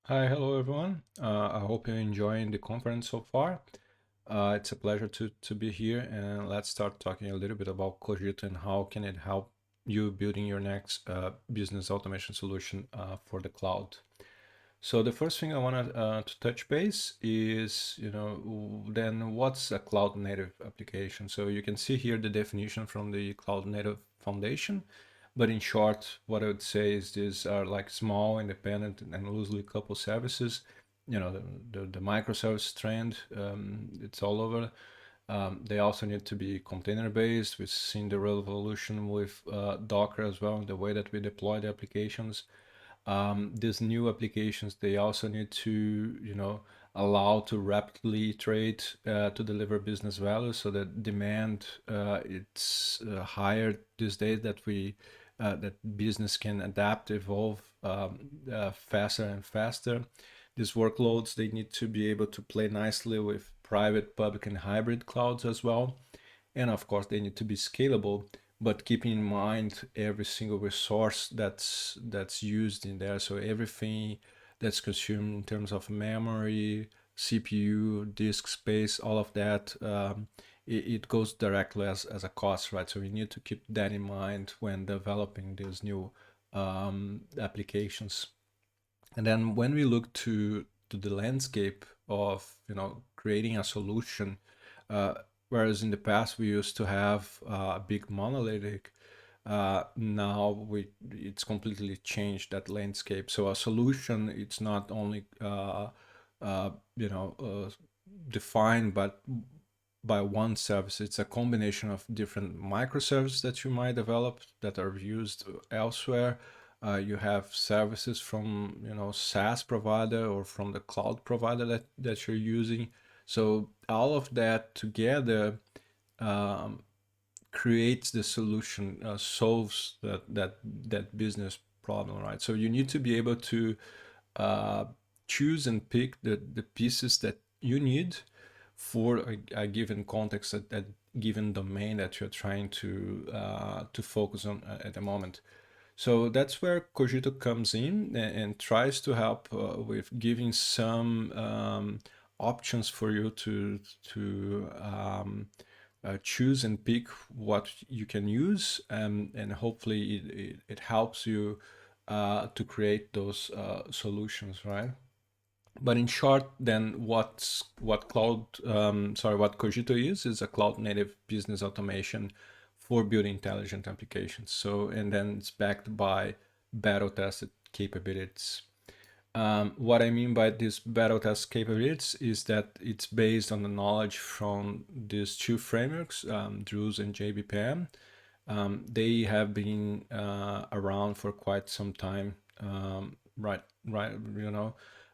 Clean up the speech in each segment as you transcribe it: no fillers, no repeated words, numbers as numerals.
Hi, hello everyone. I hope you're enjoying the conference so far. It's a pleasure to be here, and let's start talking a little bit about Cogito and how can it help you building your next business automation solution for the cloud. So the first thing I want to touch base is, then what's a cloud native application? So you can see here the definition from the Cloud Native Foundation. But in short, what I would say is these are like small, independent, and loosely coupled services. The microservice trend, it's all over. They also need to be container based. We've seen the revolution with Docker as well, the way that we deploy the applications. These new applications, they also need to, allow to rapidly iterate to deliver business value. So that demand it's higher these days that business can adapt, evolve faster and faster. These workloads, they need to be able to play nicely with private, public, and hybrid clouds as well. And of course, they need to be scalable, but keeping in mind every single resource that's used in there. So everything that's consumed in terms of memory, CPU, disk space, all of that, it goes directly as a cost, right? So we need to keep that in mind when developing these new applications. And then when we look to the landscape of creating a solution, uh, whereas in the past we used to have a big monolithic, now we it's completely changed that landscape. So a solution, it's not only uh, you know uh, defined but by one service. It's a combination of different microservices that you might develop that are used elsewhere. You have services from SaaS provider or from the cloud provider that you're using. So all of that together um, creates the solution, solves that business problem, right? So you need to be able to uh, choose and pick the pieces that you need for a given context, that given domain that you're trying to focus on at the moment. So that's where Cogito comes in and tries to help with giving some options for you to choose and pick what you can use, and hopefully it helps you to create those solutions, right? But in short, then what Cogito is a cloud native business automation for building intelligent applications. So, and then it's backed by battle tested capabilities. What I mean by this battle test capabilities is that it's based on the knowledge from these two frameworks, Drools and jBPM. They have been around for quite some time, right,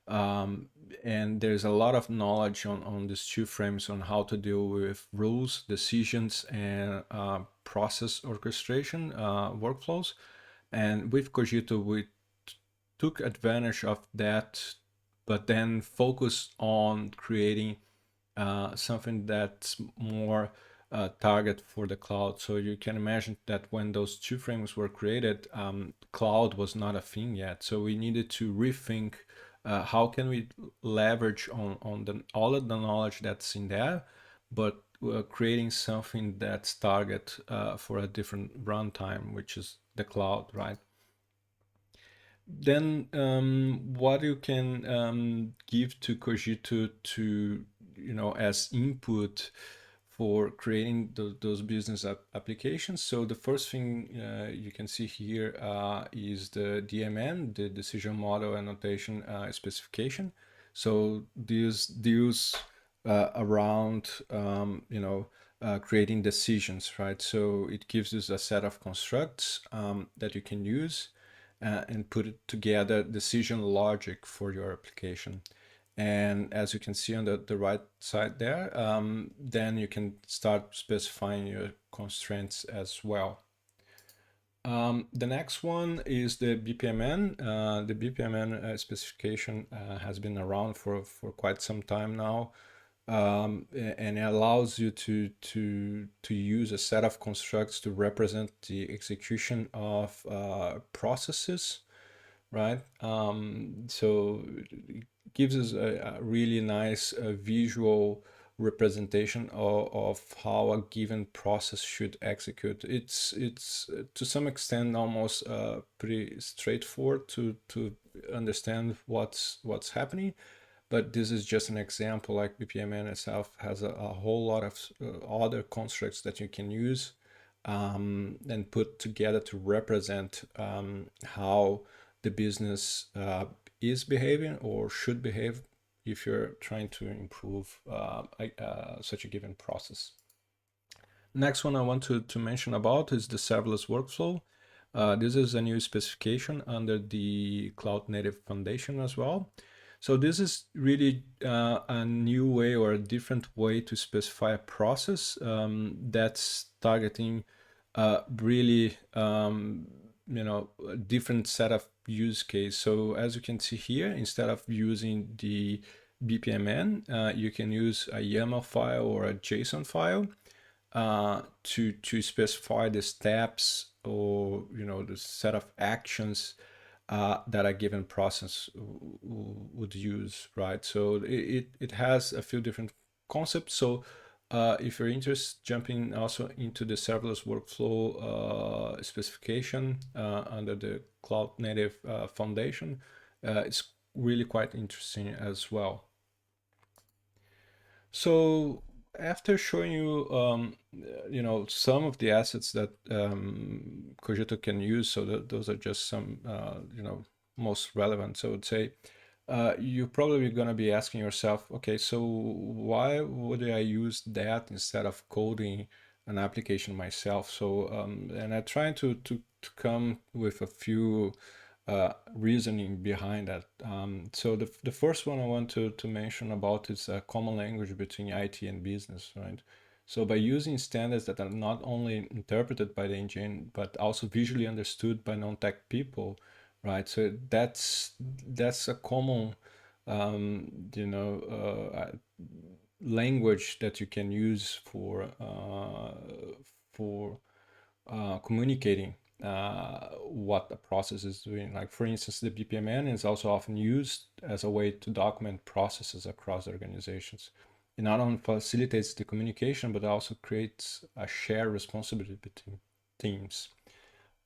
um, and there's a lot of knowledge on these two frames on how to deal with rules, decisions, and process orchestration workflows. And with Cogito, we took advantage of that, but then focused on creating something that's more target for the cloud. So you can imagine that when those two frames were created, cloud was not a thing yet. So we needed to rethink how can we leverage on all of the knowledge that's in there, but creating something that's target for a different runtime, which is the cloud, right? Then what you can give to Cogito to as input for creating those business applications. So the first thing you can see here is the DMN, the decision model annotation specification. So these deals around creating decisions, right? So it gives us a set of constructs that you can use and put it together decision logic for your application. And as you can see on the right side there, then you can start specifying your constraints as well. The next one is the BPMN. The BPMN specification has been around for quite some time now, and it allows you to use a set of constructs to represent the execution of processes right? So it gives us a really nice visual representation of how a given process should execute. It's to some extent almost pretty straightforward to understand what's happening, but this is just an example. Like BPMN itself has a whole lot of other constructs that you can use and put together to represent how the business is behaving or should behave if you're trying to improve such a given process. Next one I want to mention about is the serverless workflow. This is a new specification under the Cloud Native Foundation as well. So this is really a new way or a different way to specify a process that's targeting really a different set of use case. So as you can see here, instead of using the BPMN, you can use a YAML file or a JSON file to specify the steps or the set of actions that a given process would use, right? So it has a few different concepts. So if you're interested, jumping also into the serverless workflow specification under the Cloud Native Foundation, it's really quite interesting as well. So after showing you, some of the assets that Cogito can use, so those are just some, most relevant. So I would say you're probably going to be asking yourself, okay, so why would I use that instead of coding an application myself? So, and I try to come with a few reasoning behind that. So the first one I want to mention about is a common language between IT and business, right? So by using standards that are not only interpreted by the engine, but also visually understood by non-tech people, right? So that's a common, language that you can use for communicating what the process is doing. Like for instance, the BPMN is also often used as a way to document processes across organizations. It not only facilitates the communication, but also creates a shared responsibility between teams.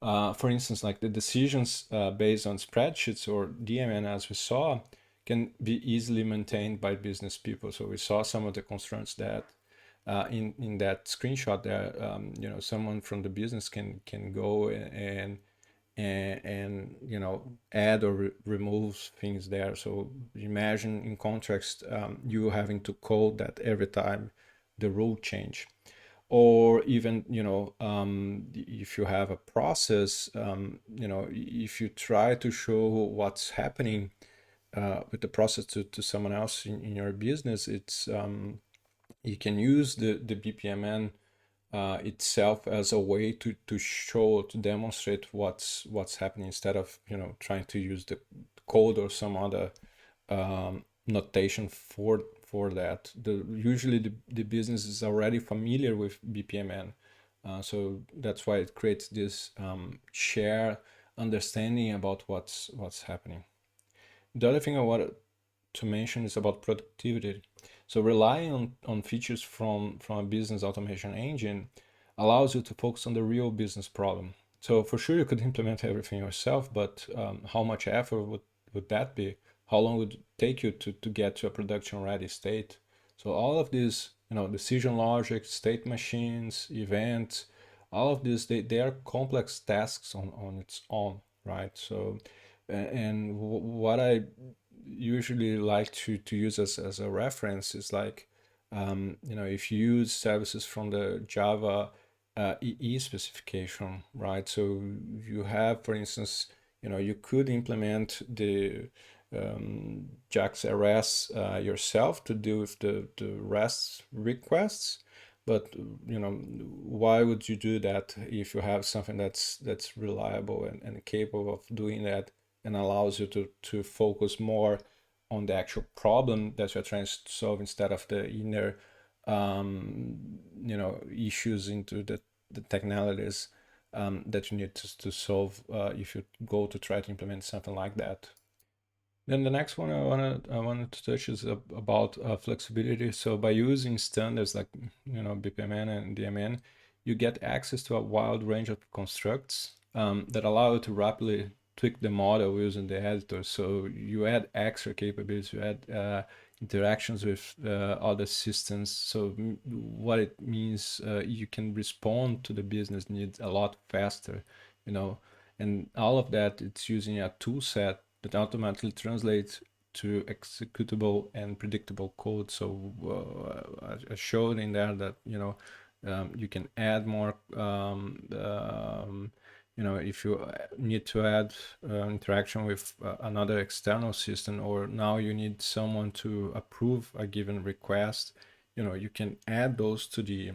For instance, like the decisions based on spreadsheets or DMN, as we saw, can be easily maintained by business people. So we saw some of the constraints that in that screenshot there, someone from the business can go and add or remove things there. So imagine in context, you having to code that every time the rule change, or even if you have a process, if you try to show what's happening with the process to someone else in your business, it's you can use the BPMN itself as a way to show, to demonstrate what's happening, instead of trying to use the code or some other notation for that. Usually the business is already familiar with BPMN, so that's why it creates this shared understanding about what's happening. The other thing I wanted to mention is about productivity. So relying on features from a business automation engine allows you to focus on the real business problem. So for sure you could implement everything yourself, but how much effort would that be? How long would it take you to get to a production ready state? So all of these, decision logic, state machines, events, all of this, they are complex tasks on its own, right? So, and what I usually like to use as a reference is like, if you use services from the Java EE specification, right? So you have, for instance, you could implement the JAX RS yourself to deal with the REST requests. But why would you do that if you have something that's reliable and capable of doing that, and allows you to focus more on the actual problem that you're trying to solve, instead of the inner issues into the technicalities that you need to solve if you go to try to implement something like that. Then the next one I wanted to touch is about flexibility. So by using standards like BPMN and DMN, you get access to a wide range of constructs that allow you to rapidly tweak the model using the editor. So you add extra capabilities, you add interactions with other systems. So what it means, you can respond to the business needs a lot faster, you know, and all of that it's using a tool set that automatically translates to executable and predictable code. So I showed in there that you can add more. If you need to add interaction with another external system, or now you need someone to approve a given request, you can add those to the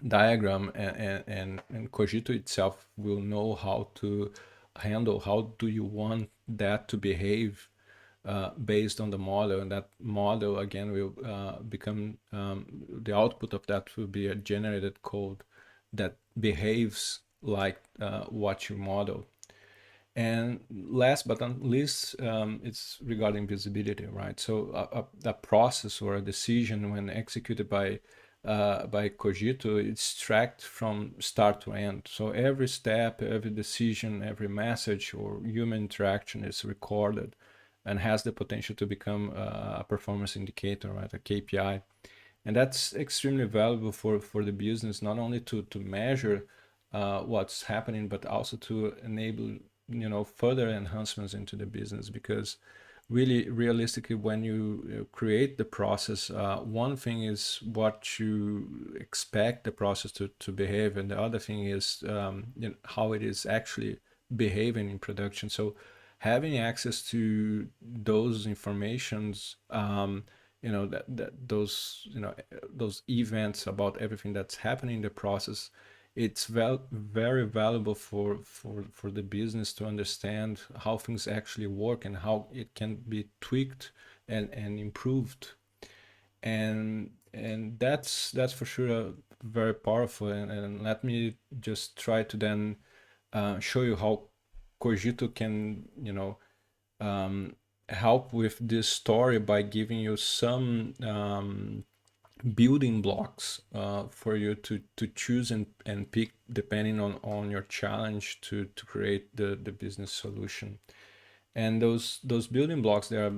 diagram, and Cogito itself will know how to handle how do you want that to behave based on the model, and that model again will become the output of that will be a generated code that behaves like what you model. And last but not least, it's regarding visibility, right? So a process or a decision when executed by Cogito, it's tracked from start to end. So every step, every decision, every message or human interaction is recorded and has the potential to become a performance indicator, right? A KPI. And that's extremely valuable for the business, not only to measure what's happening, but also to enable further enhancements into the business. Because really realistically, when you create the process, one thing is what you expect the process to behave, and the other thing is how it is actually behaving in production. So having access to those informations, those events about everything that's happening in the process, it's very valuable for the business to understand how things actually work and how it can be tweaked and improved. And that's for sure very powerful. And let me just try to then show you how Cogito can help with this story by giving you some building blocks for you to choose and pick depending on your challenge to create the business solution. And those building blocks there,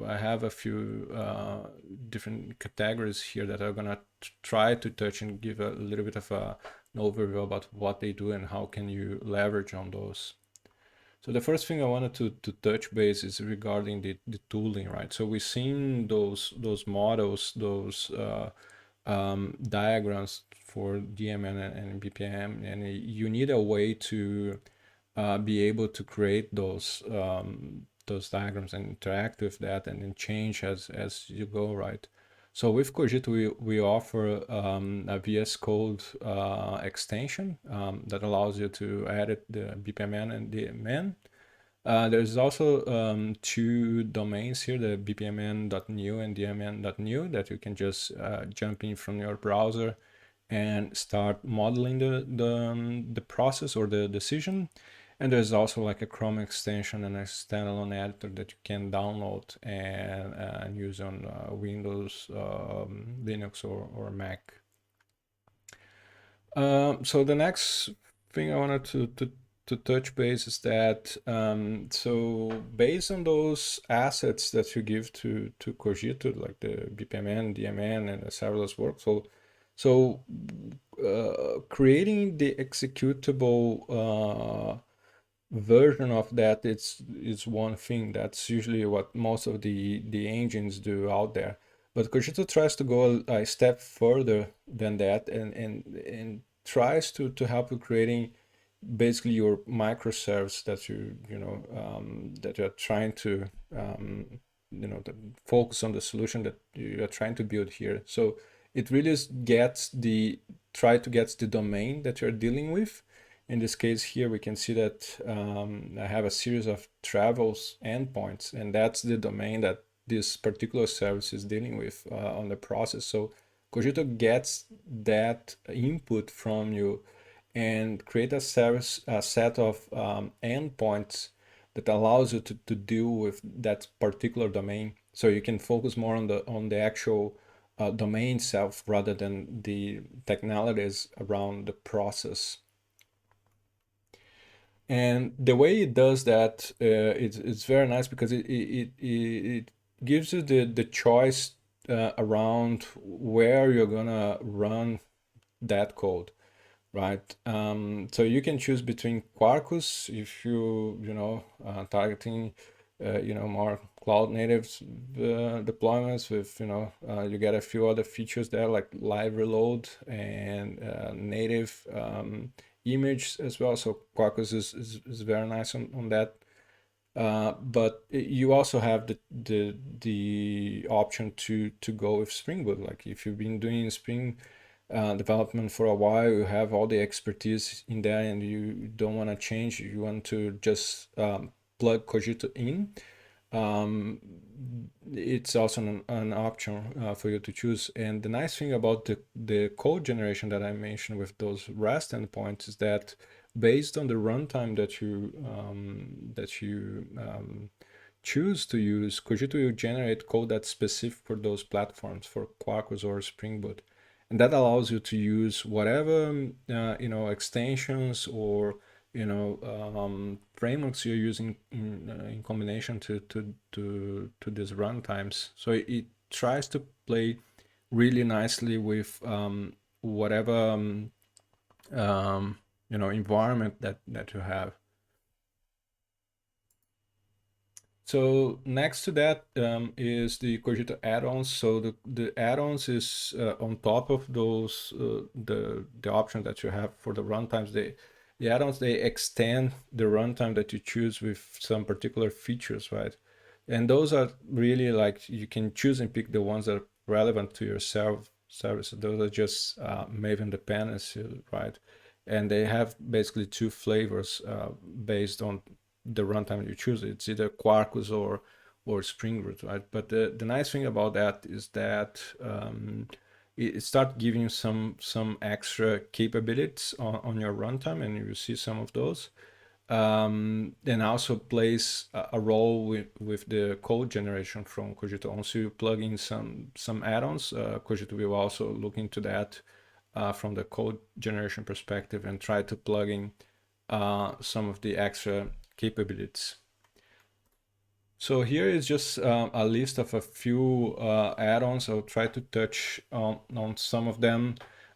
I have a few different categories here that I'm gonna try to touch and give a little bit of an overview about what they do and how can you leverage on those. So the first thing I wanted to touch base is regarding the tooling, right? So we've seen those models, those diagrams for DMN and BPM, and you need a way to be able to create those diagrams and interact with that and then change as you go, right? So with Cogito, we offer a VS Code extension that allows you to edit the BPMN and DMN. There's also two domains here, the bpmn.new and dmn.new, that you can just jump in from your browser and start modeling the process or the decision. And there's also like a Chrome extension and a standalone editor that you can download and use on Windows, Linux, or Mac. So the next thing I wanted to touch base is that so based on those assets that you give to Cogito, like the BPMN, DMN, and the serverless workflow, so creating the executable version of that is one thing. That's usually what most of the engines do out there. But Cogito tries to go a step further than that and tries to help you creating basically your microservice that that you're trying to focus on the solution that you're trying to build here. So it really gets try to get the domain that you're dealing with. In this case here, we can see that I have a series of travels endpoints, and that's the domain that this particular service is dealing with on the process. So Cogito gets that input from you and create a service, a set of endpoints that allows you to deal with that particular domain. So you can focus more on the actual domain itself rather than the technologies around the process. And the way it does that, it's very nice because it gives you the choice around where you're gonna run that code, right? So you can choose between Quarkus if you know targeting more cloud native deployments with you get a few other features there like live reload and native image as well. So Quarkus is very nice on that. But you also have the option to go with Spring Boot. Like if you've been doing Spring development for a while, you have all the expertise in there, and you don't want to change. You want to just plug Cogito in. Um, it's also an option for you to choose. And the nice thing about the code generation that I mentioned with those REST endpoints is that based on the runtime that you choose to use, Cogito will generate code that's specific for those platforms, for Quarkus or Spring Boot, and that allows you to use whatever extensions or frameworks you're using in combination to these runtimes. So it tries to play really nicely with whatever environment that you have. So next to that is the Cogito add-ons. So the add-ons is on top of those the option that you have for the runtimes. The add-ons, they extend the runtime that you choose with some particular features, right? And those are really like you can choose and pick the ones that are relevant to your service. Those are just Maven dependency, right? And they have basically two flavors based on the runtime you choose. It's either Quarkus or Spring Boot, right? But the nice thing about that is that it starts giving you some extra capabilities on your runtime, and you see some of those. And also plays a role with the code generation from Cogito. Once you plug in some add-ons, Cogito will also look into that from the code generation perspective and try to plug in some of the extra capabilities. So here is just a list of a few add-ons. I'll try to touch on some of them,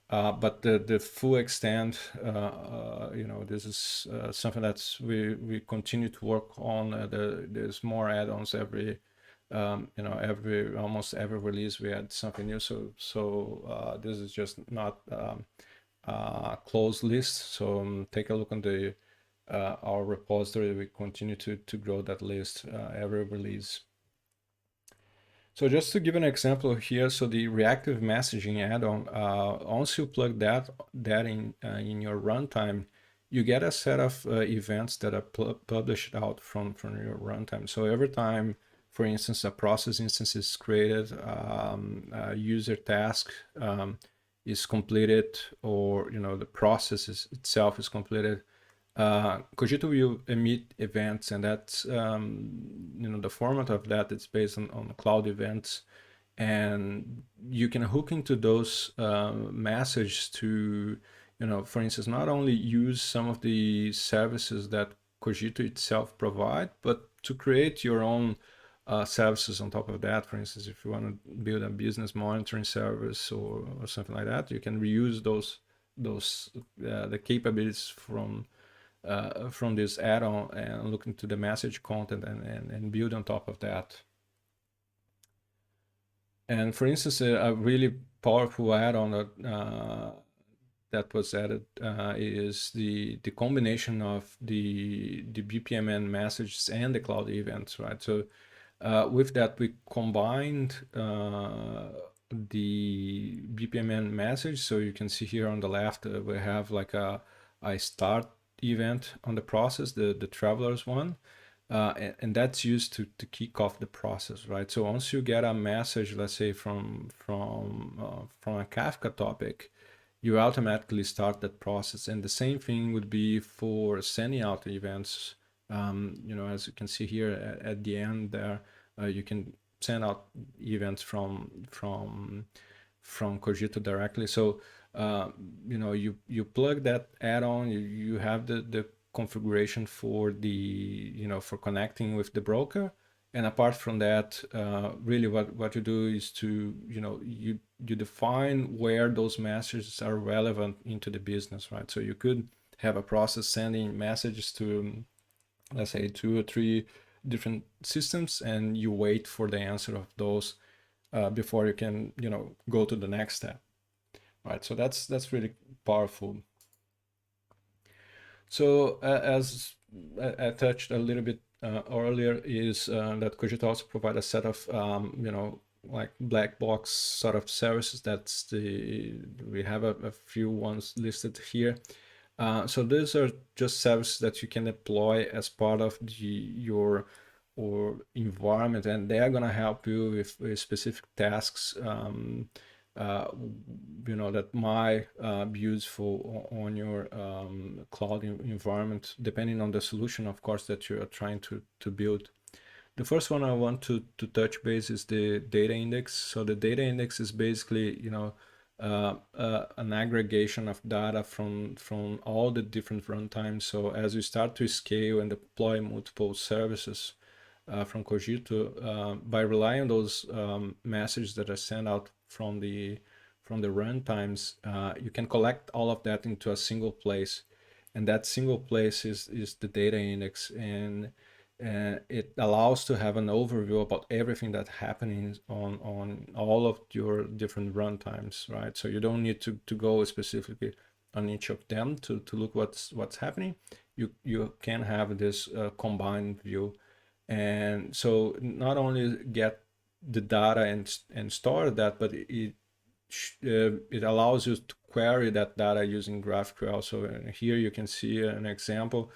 but the full extent, this is something that's we continue to work on. There's more add-ons every almost every release we add something new. So this is just not a closed list. So take a look on the our repository. We continue to grow that list every release. So just to give an example here, so the reactive messaging add-on, once you plug that in your runtime, you get a set of events that are published out from your runtime. So every time, for instance, a process instance is created, a user task is completed, or the process itself is completed, Cogito will emit events, and that's the format of that. It's based on cloud events, and you can hook into those messages to, for instance, not only use some of the services that Cogito itself provide, but to create your own services on top of that. For instance, if you want to build a business monitoring service or something like that, you can reuse those the capabilities from this add-on and look into the message content and build on top of that. And for instance, a really powerful add-on that was added is the combination of the BPMN messages and the cloud events, right? So with that, we combined the BPMN message. So you can see here on the left, we have like a start event on the process, the travelers one, and that's used to kick off the process, right? So once you get a message, let's say from a Kafka topic, you automatically start that process. And the same thing would be for sending out events. As you can see here at the end there, you can send out events from Cogito directly. So you plug that add-on, you have the configuration for for connecting with the broker. And apart from that, really what you do is to you define where those messages are relevant into the business, right? So you could have a process sending messages to, let's say, 2 or 3 different systems, and you wait for the answer of those before you can go to the next step, right? So that's really powerful. So as I touched a little bit earlier, is that Cogito also provide a set of like black box sort of services. We have a few ones listed here. So these are just services that you can deploy as part of your or environment, and they are gonna help you with specific tasks. Uh, that might be useful on your cloud environment, depending on the solution, of course, that you are trying to build. The first one I want to touch base is the data index. So the data index is basically, an aggregation of data from all the different runtimes. So as you start to scale and deploy multiple services from Cogito, by relying on those messages that are sent out from the runtimes, you can collect all of that into a single place, and that single place is the data index, and it allows to have an overview about everything that's happening on all of your different runtimes, right? So you don't need to go specifically on each of them to look what's happening. You can have this combined view, and so not only get the data and store that, but it allows you to query that data using GraphQL. So here you can see an example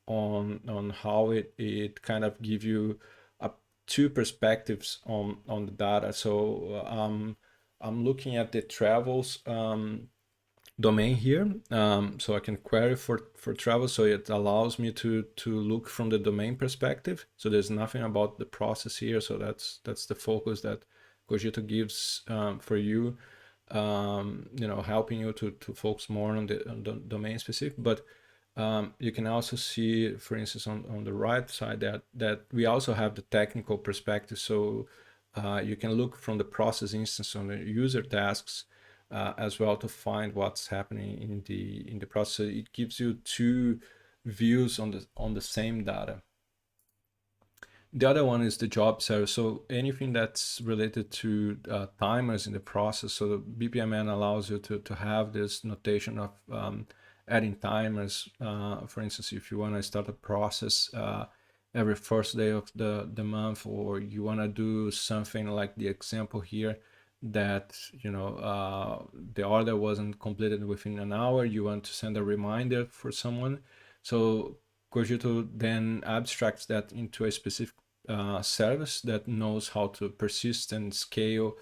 on how it kind of give you two perspectives on the data. So I'm looking at the travels domain here, so I can query for travel. So it allows me to look from the domain perspective. So there's nothing about the process here. So that's the focus that Cogito gives for you, helping you to focus more on the domain specific. But you can also see, for instance, on the right side that we also have the technical perspective. So you can look from the process instance on the user tasks as well to find what's happening in the process. It gives you two views on the same data. The other one is the job service. So anything that's related to timers in the process. So the BPMN allows you to have this notation of adding timers. For instance, if you want to start a process every first day of the month, or you want to do something like the example here, that the order wasn't completed within an hour, you want to send a reminder for someone. So Cogito then abstracts that into a specific service that knows how to persist and scale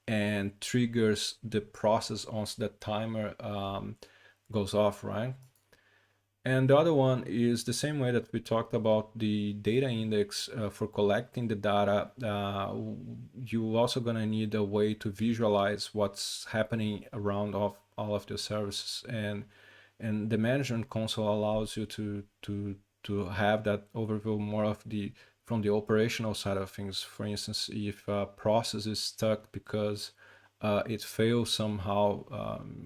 and triggers the process once that timer goes off, right? And the other one is the same way that we talked about the data index for collecting the data. You also gonna need a way to visualize what's happening around all of the services, and the management console allows you to have that overview more of from the operational side of things. For instance, if a process is stuck because it fails somehow,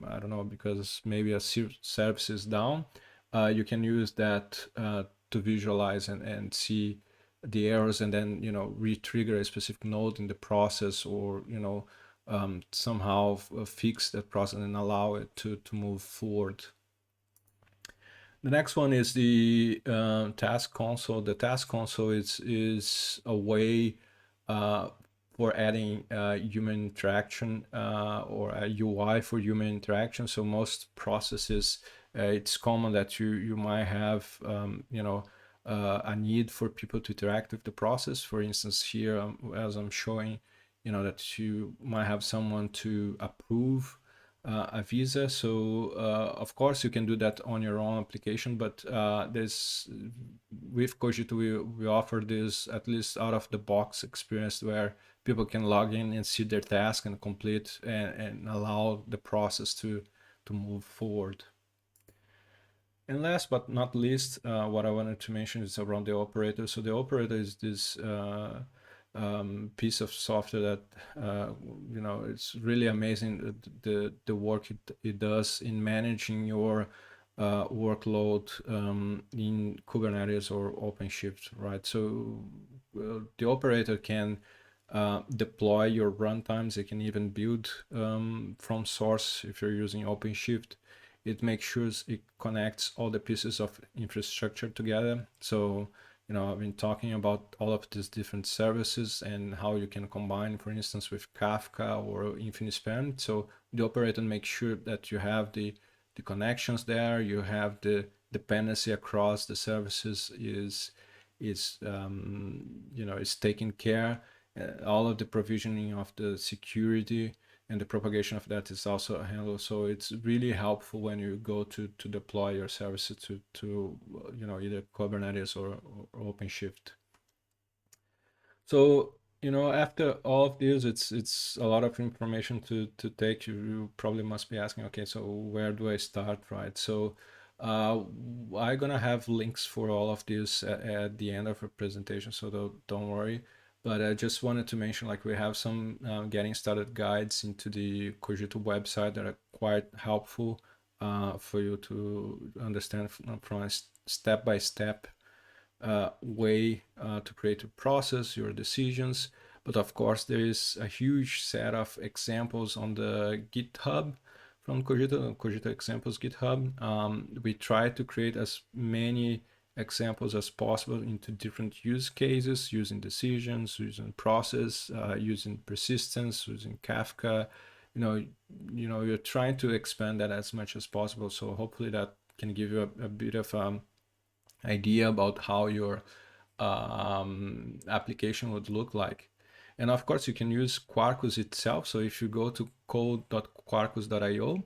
I don't know, because maybe a service is down, you can use that to visualize and see the errors, and then re-trigger a specific node in the process, or somehow fix that process and allow it to move forward. The next one is the task console. The task console is a way for adding human interaction, or a UI for human interaction. So most processes, it's common that you might have a need for people to interact with the process. For instance, here, as I'm showing, that you might have someone to approve a visa. So of course you can do that on your own application, but there's with Cogito we offer this at least out of the box experience where people can log in and see their task and complete and allow the process to move forward. And last but not least, what I wanted to mention is around the operator. So the operator is this piece of software that it's really amazing the work it does in managing your workload in Kubernetes or OpenShift, right? So the operator can deploy your runtimes. It can even build from source if you're using OpenShift. It makes sure it connects all the pieces of infrastructure together. So, I've been talking about all of these different services and how you can combine, for instance, with Kafka or InfiniSpan. So the operator makes sure that you have the connections there, you have the dependency across the services is taken care. All of the provisioning of the security and the propagation of that is also handled. So it's really helpful when you go to deploy your services to either Kubernetes or OpenShift. So after all of this, it's a lot of information to take. You probably must be asking, okay, so where do I start, right? So I'm gonna have links for all of this at the end of the presentation, so don't worry. But I just wanted to mention, like, we have some getting started guides into the Cogito website that are quite helpful for you to understand from a step-by-step way to create a process, your decisions. But of course, there is a huge set of examples on the GitHub from Cogito examples GitHub. We try to create as many examples as possible into different use cases, using decisions, using process, using persistence, using Kafka. You're trying to expand that as much as possible. So hopefully that can give you a bit of idea about how your application would look like. And of course, you can use Quarkus itself. So if you go to code.quarkus.io,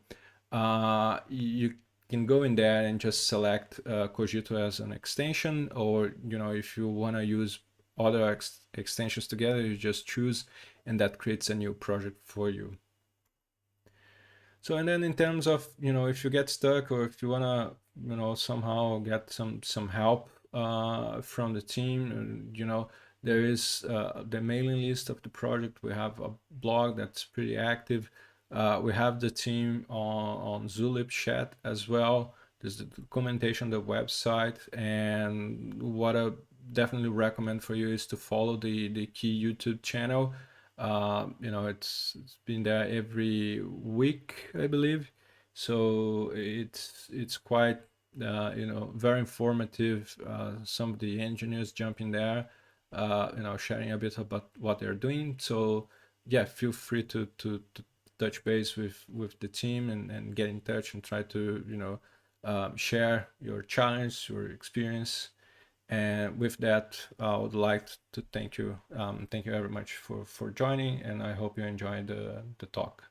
you can go in there and just select Cogito as an extension, or if you want to use other extensions together, you just choose, and that creates a new project for you. So, and then in terms of, if you get stuck or if you want to, somehow get some help from the team, there is the mailing list of the project. We have a blog that's pretty active. We have the team on Zulip chat as well. There's the documentation, the website, and what I definitely recommend for you is to follow the key YouTube channel. It's been there every week, I believe. So it's quite very informative. Some of the engineers jump in there, sharing a bit about what they're doing. So yeah, feel free to touch base with the team and get in touch and try to share your challenge, your experience. And with that, I would like to thank you. Thank you very much for joining, and I hope you enjoyed the talk.